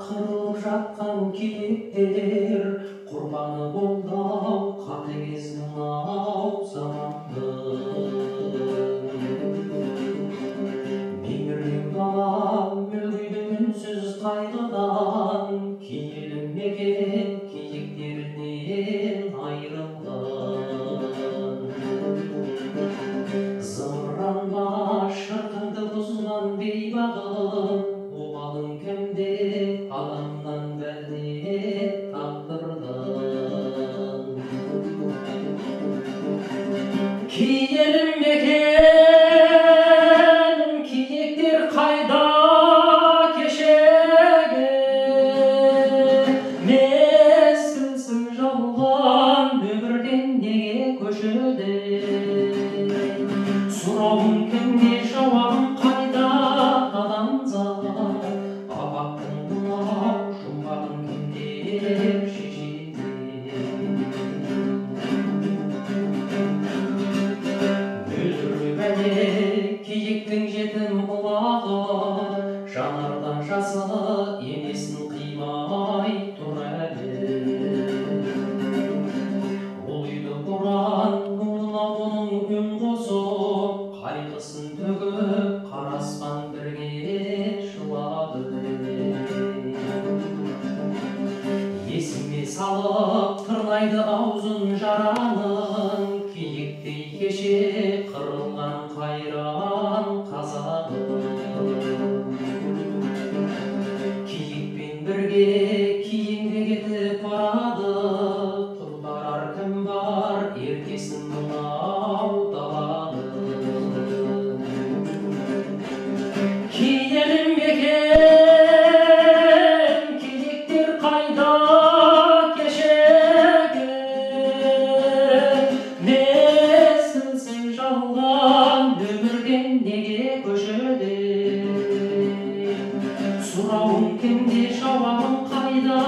kırılıp жатқан киіктер құрбаны болды қатыгез мынау заманның. Меңіреу дала мүлгиді үнсіз қайғыдан, киелі мекен киіктерінен айырылған. Зымыранба шырқыңды бұзған бейбағым, обалың кімде адамнан бәлде тағдырдан. Киелі мекен киіктер қайда кешегі, мезгілсің жалған өмірден неге көшеді. Сұрауым кімде жауабым қайда адамзат, апаттың мынау жұмбағын кімдер шешеді. Мөлдір бәле киіктің жетім құлағы, жанардан жасы енесін қимай тұр әлі. Ол үйді боран мұңына бұның үн қосып, қайғысын төгіп қара аспан бірге жылады. Есіме салып тырнайды аузын жараның, киіктей кеше қырылған қайран қазағым. Киікпен бірге кейінге кетіп барады, құтқарар кім бар еркесін мынау даланы. Киелі мекен киіктер қайда кешегі, мезгілсің жалған өмірден неге көшеді. Сұрауым кімде жауабым қайда